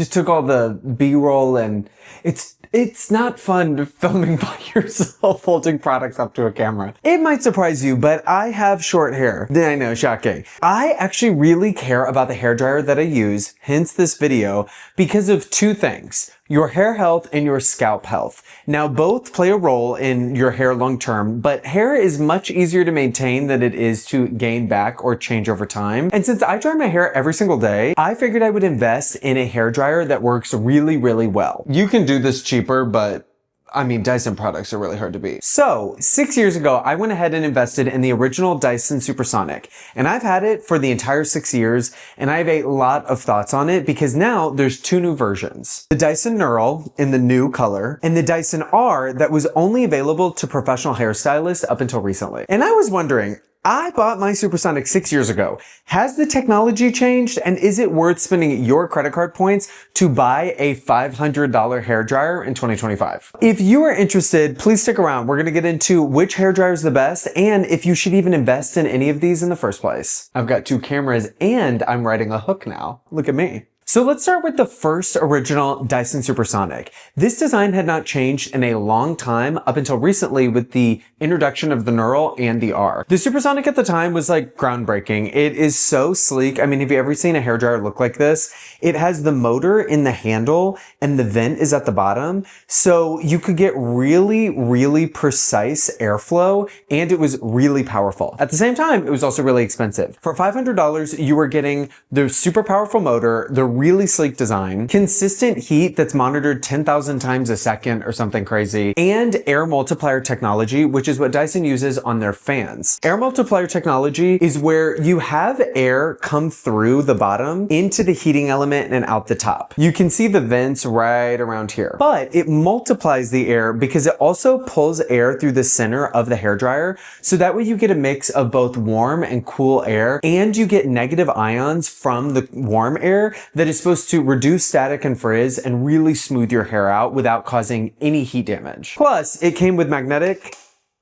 Just took all the B-roll, and it's not fun filming by yourself holding products up to a camera. It might surprise you, but I have short hair. I know, shocking. I actually really care about the hairdryer that I use, hence this video, because of two things: your hair health and your scalp health. Now, both play a role in your hair long term, but hair is much easier to maintain than it is to gain back or change over time. And since I dry my hair every single day, I figured I would invest in a hairdryer that works really, really well. You can do this cheaper, but I mean, Dyson products are really hard to beat. So 6 years ago, I went ahead and invested in the original Dyson Supersonic, and I've had it for the entire 6 years, and I have a lot of thoughts on it because now there's two new versions. The Dyson Neural in the new color, and the Dyson R that was only available to professional hairstylists up until recently. And I was wondering, I bought my Supersonic 6 years ago. Has the technology changed, and is it worth spending your credit card points to buy a $500 hairdryer in 2025? If you are interested, please stick around. We're gonna get into which hairdryer is the best and if you should even invest in any of these in the first place. I've got two cameras and I'm riding a hook now. Look at me. So let's start with the first original Dyson Supersonic. This design had not changed in a long time up until recently with the introduction of the Neural and the R. The Supersonic at the time was like groundbreaking. It is so sleek. I mean, have you ever seen a hairdryer look like this? It has the motor in the handle and the vent is at the bottom. So you could get really, really precise airflow, and it was really powerful. At the same time, it was also really expensive. For $500, you were getting the super powerful motor, the really sleek design, consistent heat that's monitored 10,000 times a second or something crazy, and air multiplier technology, which is what Dyson uses on their fans. Air multiplier technology is where you have air come through the bottom into the heating element and out the top. You can see the vents right around here, but it multiplies the air because it also pulls air through the center of the hairdryer, so that way you get a mix of both warm and cool air, and you get negative ions from the warm air that is supposed to reduce static and frizz and really smooth your hair out without causing any heat damage. Plus, it came with magnetic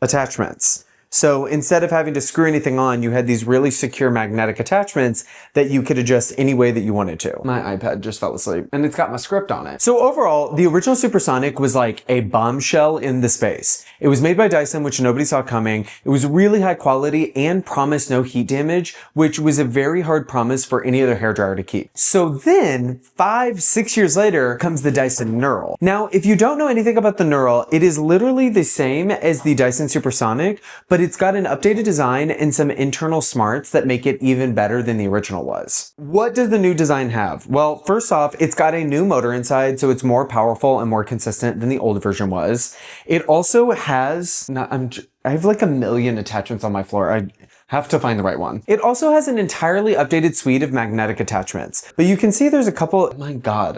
attachments. So instead of having to screw anything on, you had these really secure magnetic attachments that you could adjust any way that you wanted to. My iPad just fell asleep and it's got my script on it. So overall, the original Supersonic was like a bombshell in the space. It was made by Dyson, which nobody saw coming. It was really high quality and promised no heat damage, which was a very hard promise for any other hairdryer to keep. So then 5-6 years later comes the Dyson Neural. Now, if you don't know anything about the Neural, it is literally the same as the Dyson Supersonic, but it's got an updated design and some internal smarts that make it even better than the original was. What does the new design have? Well, first off, it's got a new motor inside, so it's more powerful and more consistent than the old version was. It also has, I have like a million attachments on my floor. I have to find the right one. It also has an entirely updated suite of magnetic attachments, but you can see there's a couple, oh my God,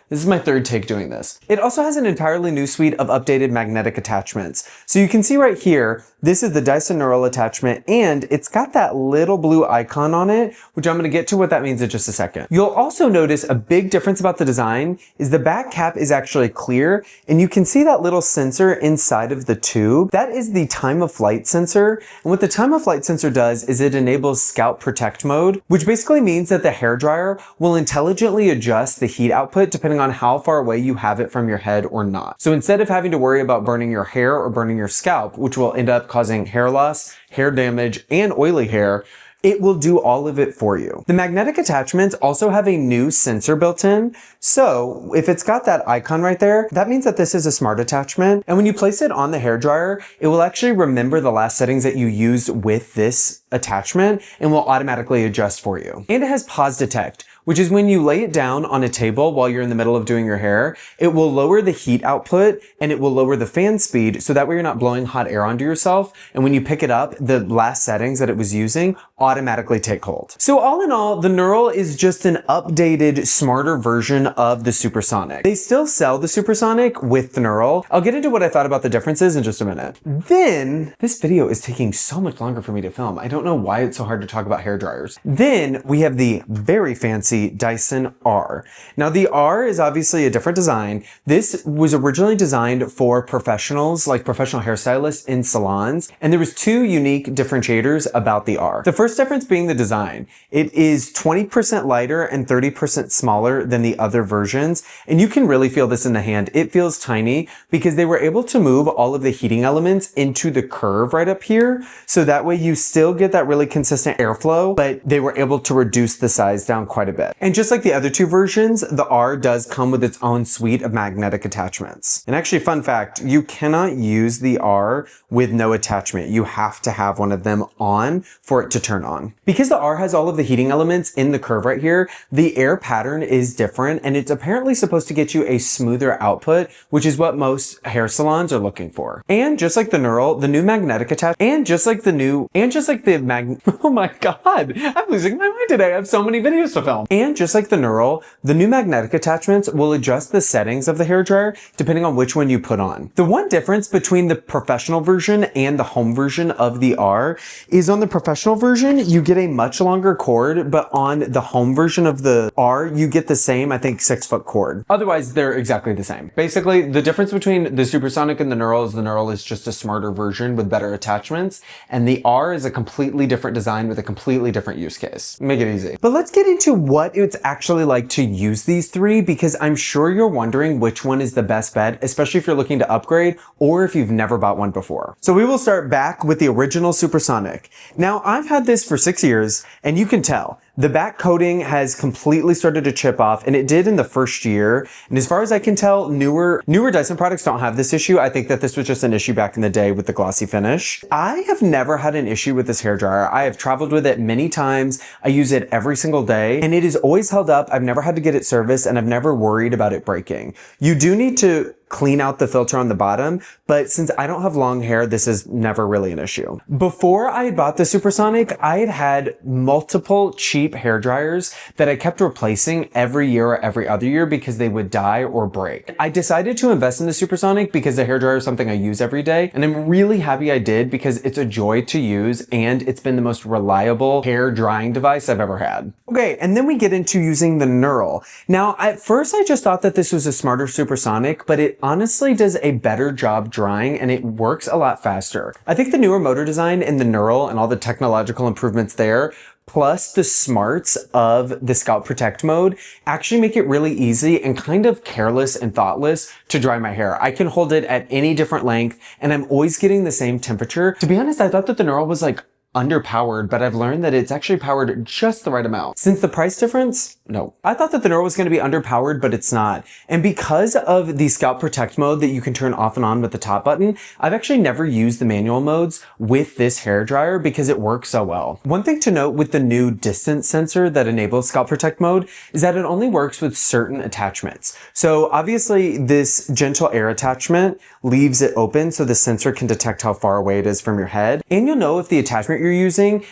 this is my third take doing this. It also has an entirely new suite of updated magnetic attachments. So you can see right here, this is the Dyson Neural attachment, and it's got that little blue icon on it, which I'm gonna get to what that means in just a second. You'll also notice a big difference about the design is the back cap is actually clear, and you can see that little sensor inside of the tube. That is the time of flight sensor. And what the time of flight sensor does is it enables scalp protect mode, which basically means that the hairdryer will intelligently adjust the heat output depending on how far away you have it from your head or not. So instead of having to worry about burning your hair or burning your scalp, which will end up causing hair loss, hair damage, and oily hair, it will do all of it for you. The magnetic attachments also have a new sensor built in. So if it's got that icon right there, that means that this is a smart attachment. And when you place it on the hairdryer, it will actually remember the last settings that you used with this attachment and will automatically adjust for you. And it has pause detect, which is when you lay it down on a table while you're in the middle of doing your hair, it will lower the heat output and it will lower the fan speed, so that way you're not blowing hot air onto yourself. And when you pick it up, the last settings that it was using automatically take hold. So all in all, the Neural is just an updated, smarter version of the Supersonic. They still sell the Supersonic with the Neural. I'll get into what I thought about the differences in just a minute. Then, this video is taking so much longer for me to film. I don't know why it's so hard to talk about hair dryers. Then we have the very fancy see Dyson R. Now the R is obviously a different design. This was originally designed for professionals, like professional hairstylists in salons, and there was two unique differentiators about the R. The first difference being the design. It is 20% lighter and 30% smaller than the other versions, and you can really feel this in the hand. It feels tiny because they were able to move all of the heating elements into the curve right up here, so that way you still get that really consistent airflow, but they were able to reduce the size down quite a bit. And just like the other two versions, the R does come with its own suite of magnetic attachments. And actually, fun fact, you cannot use the R with no attachment. You have to have one of them on for it to turn on. Because the R has all of the heating elements in the curve right here, the air pattern is different, and it's apparently supposed to get you a smoother output, which is what most hair salons are looking for. And just like the Neural, the new magnetic attachment, oh my god, I'm losing my mind today. I have so many videos to film. And just like the Neural, the new magnetic attachments will adjust the settings of the hairdryer depending on which one you put on. The one difference between the professional version and the home version of the R is on the professional version, you get a much longer cord, but on the home version of the R, you get the same, I think, 6-foot cord. Otherwise, they're exactly the same. Basically, the difference between the Supersonic and the Neural is just a smarter version with better attachments, and the R is a completely different design with a completely different use case. Make it easy. But let's get into what it's actually like to use these three, because I'm sure you're wondering which one is the best bet, especially if you're looking to upgrade or if you've never bought one before. So we will start back with the original Supersonic. Now, I've had this for 6 years, and you can tell the back coating has completely started to chip off, and it did in the first year. And as far as I can tell, newer Dyson products don't have this issue. I think that this was just an issue back in the day with the glossy finish. I have never had an issue with this hairdryer. I have traveled with it many times. I use it every single day, and it is always held up. I've never had to get it serviced, and I've never worried about it breaking. You do need to clean out the filter on the bottom, but since I don't have long hair, this is never really an issue. Before I had bought the Supersonic, I had multiple cheap hair dryers that I kept replacing every year or every other year because they would die or break. I decided to invest in the Supersonic because the hair dryer is something I use every day, and I'm really happy I did because it's a joy to use and it's been the most reliable hair drying device I've ever had. Okay, and then we get into using the Neural. Now, at first I just thought that this was a smarter Supersonic, but it honestly does a better job drying and it works a lot faster. I think the newer motor design in the Neural and all the technological improvements there, plus the smarts of the Scalp Protect mode, actually make it really easy and kind of careless and thoughtless to dry my hair. I can hold it at any different length and I'm always getting the same temperature. To be honest, I thought that the Neural was like underpowered, but I've learned that it's actually powered just the right amount. Since the price difference, no. I thought that the Neural was going to be underpowered, but it's not. And because of the Scalp Protect mode that you can turn off and on with the top button, I've actually never used the manual modes with this hairdryer because it works so well. One thing to note with the new distance sensor that enables Scalp Protect mode is that it only works with certain attachments. So obviously this gentle air attachment leaves it open so the sensor can detect how far away it is from your head. And you'll know if the attachment you're using,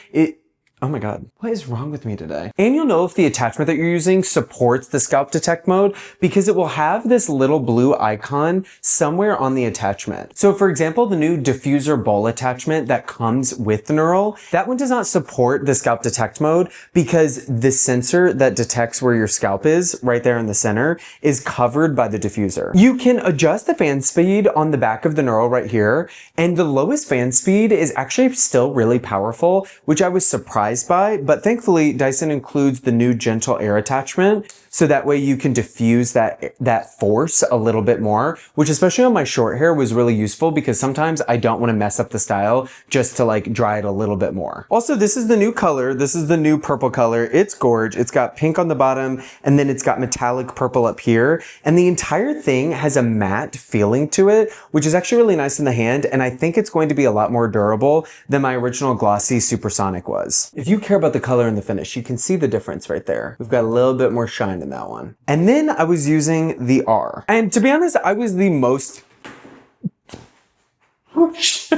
oh my god, what is wrong with me today? And you'll know if the attachment that you're using supports the Scalp Detect mode because it will have this little blue icon somewhere on the attachment. So for example, the new diffuser bowl attachment that comes with the Neural, that one does not support the Scalp Detect mode because the sensor that detects where your scalp is, right there in the center, is covered by the diffuser. You can adjust the fan speed on the back of the Neural right here, and the lowest fan speed is actually still really powerful, which I was surprised by, but thankfully Dyson includes the new gentle air attachment so that way you can diffuse that force a little bit more, which especially on my short hair was really useful because sometimes I don't want to mess up the style just to like dry it a little bit more. Also, this is the new color. This is the new purple color. It's gorge. It's got pink on the bottom and then it's got metallic purple up here, and the entire thing has a matte feeling to it, which is actually really nice in the hand, and I think it's going to be a lot more durable than my original glossy Supersonic was. If you care about the color and the finish, you can see the difference right there. We've got a little bit more shine in that one. And then I was using the R. And to be honest, I was the most... Oops.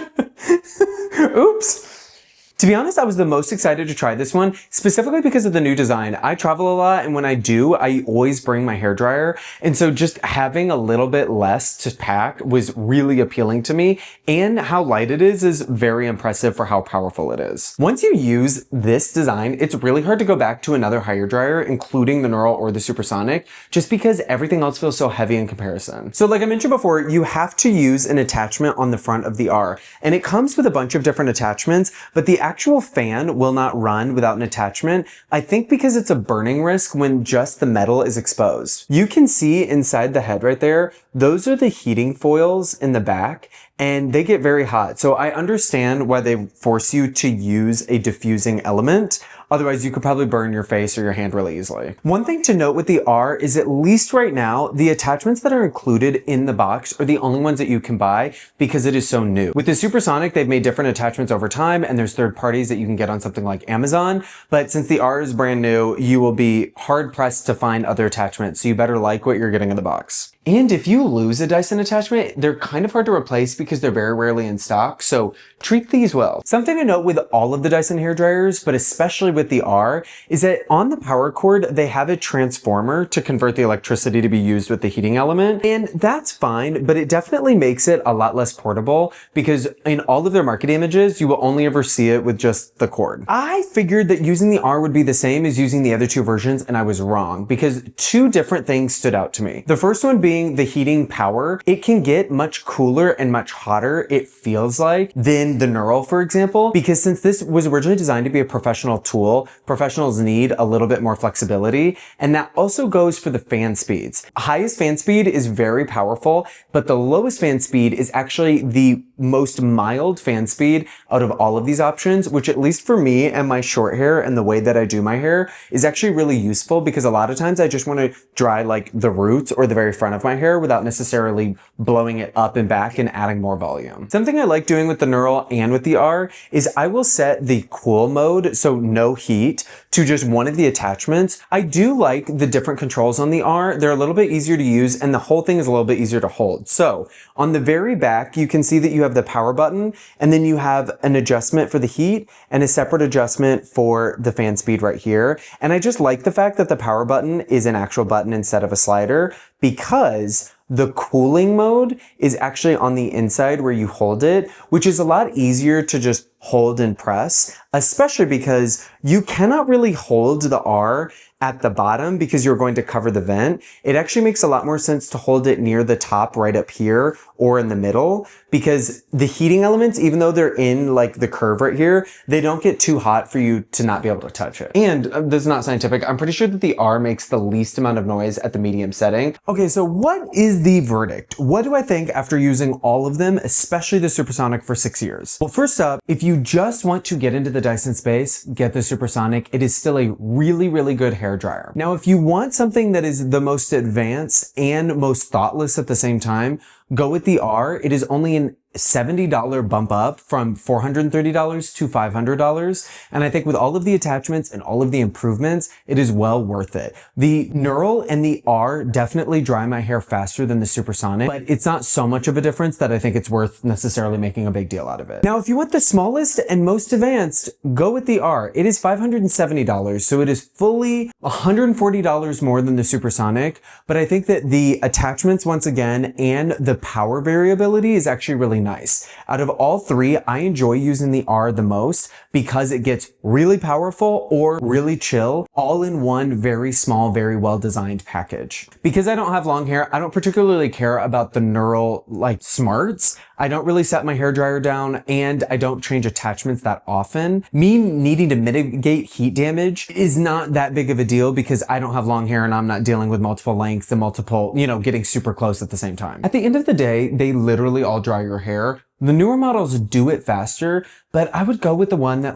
To be honest, I was the most excited to try this one, specifically because of the new design. I travel a lot, and when I do, I always bring my hairdryer. And so just having a little bit less to pack was really appealing to me. And how light it is very impressive for how powerful it is. Once you use this design, it's really hard to go back to another hairdryer, including the Neural or the Supersonic, just because everything else feels so heavy in comparison. So like I mentioned before, you have to use an attachment on the front of the R. And it comes with a bunch of different attachments, but the actual fan will not run without an attachment, I think because it's a burning risk when just the metal is exposed. You can see inside the head right there, those are the heating foils in the back, and they get very hot. So I understand why they force you to use a diffusing element. Otherwise, you could probably burn your face or your hand really easily. One thing to note with the R is, at least right now, the attachments that are included in the box are the only ones that you can buy because it is so new. With the Supersonic, they've made different attachments over time, and there's third parties that you can get on something like Amazon. But since the R is brand new, you will be hard pressed to find other attachments. So you better like what you're getting in the box. And if you lose a Dyson attachment, they're kind of hard to replace because they're very rarely in stock, so treat these well. Something to note with all of the Dyson hairdryers, but especially with the R, is that on the power cord, they have a transformer to convert the electricity to be used with the heating element. And that's fine, but it definitely makes it a lot less portable because in all of their market images, you will only ever see it with just the cord. I figured that using the R would be the same as using the other two versions, and I was wrong because two different things stood out to me. The first one being the heating power. It can get much cooler and much hotter, it feels like, than the Neural, for example, because since this was originally designed to be a professional tool, professionals need a little bit more flexibility, and that also goes for the fan speeds. Highest fan speed is very powerful, but the lowest fan speed is actually the most mild fan speed out of all of these options, which at least for me and my short hair and the way that I do my hair is actually really useful because a lot of times I just want to dry like the roots or the very front of my hair without necessarily blowing it up and back and adding more volume. Something I like doing with the Neural and with the R is I will set the cool mode, so no heat, to just one of the attachments. I do like the different controls on the R. They're a little bit easier to use and the whole thing is a little bit easier to hold. So on the very back, you can see that you have the power button and then you have an adjustment for the heat and a separate adjustment for the fan speed right here. And I just like the fact that the power button is an actual button instead of a slider because the cooling mode is actually on the inside where you hold it, which is a lot easier to just hold and press, especially because you cannot really hold the R at the bottom because you're going to cover the vent. It actually makes a lot more sense to hold it near the top right up here or in the middle because the heating elements, even though they're in like the curve right here, they don't get too hot for you to not be able to touch it. And this is not scientific. I'm pretty sure that the R makes the least amount of noise at the medium setting. Okay, so what is the verdict? What do I think after using all of them, especially the Supersonic for 6 years? Well, first up, if you just want to get into the Dyson space, get the Supersonic. It is still a really, really good hair dryer. Now, if you want something that is the most advanced and most thoughtless at the same time, go with the R. It is only an $70 bump up from $430 to $500. And I think with all of the attachments and all of the improvements, it is well worth it. The Neural and the R definitely dry my hair faster than the Supersonic, but it's not so much of a difference that I think it's worth necessarily making a big deal out of it. Now, if you want the smallest and most advanced, go with the R. It is $570, so it is fully $140 more than the Supersonic, but I think that the attachments, once again, and the power variability is actually really nice. Out of all three, I enjoy using the R the most because it gets really powerful or really chill all in one very small, very well designed package. Because I don't have long hair, I don't particularly care about the Neural like smarts. I don't really set my hairdryer down and I don't change attachments that often. Me needing to mitigate heat damage is not that big of a deal because I don't have long hair and I'm not dealing with multiple lengths and multiple, getting super close at the same time. At the end of the day, they literally all dry your hair. The newer models do it faster, but I would go with the one that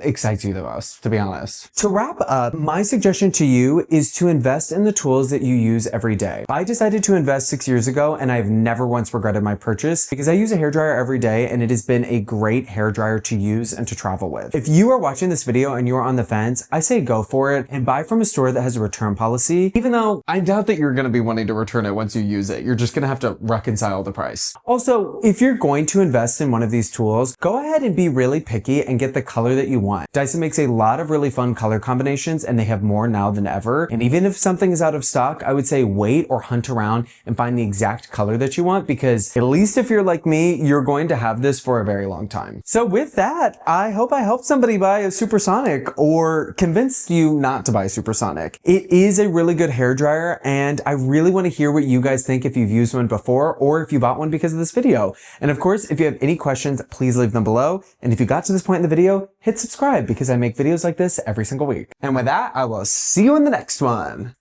excites you the most, to be honest. To wrap up, my suggestion to you is to invest in the tools that you use every day. I decided to invest 6 years ago and I've never once regretted my purchase because I use a hairdryer every day and it has been a great hairdryer to use and to travel with. If you are watching this video and you're on the fence, I say go for it and buy from a store that has a return policy, even though I doubt that you're going to be wanting to return it once you use it. You're just going to have to reconcile the price. Also, if you're going to invest in one of these tools, go ahead and be really picky and get the color that you want. Dyson makes a lot of really fun color combinations, and they have more now than ever. And even if something is out of stock, I would say wait or hunt around and find the exact color that you want, because at least if you're like me, you're going to have this for a very long time. So with that, I hope I helped somebody buy a Supersonic or convinced you not to buy a Supersonic. It is a really good hairdryer, and I really want to hear what you guys think if you've used one before or if you bought one because of this video. And of course, if you have any questions, please leave them below. And if you got to this point in the video, hit subscribe because I make videos like this every single week. And with that, I will see you in the next one.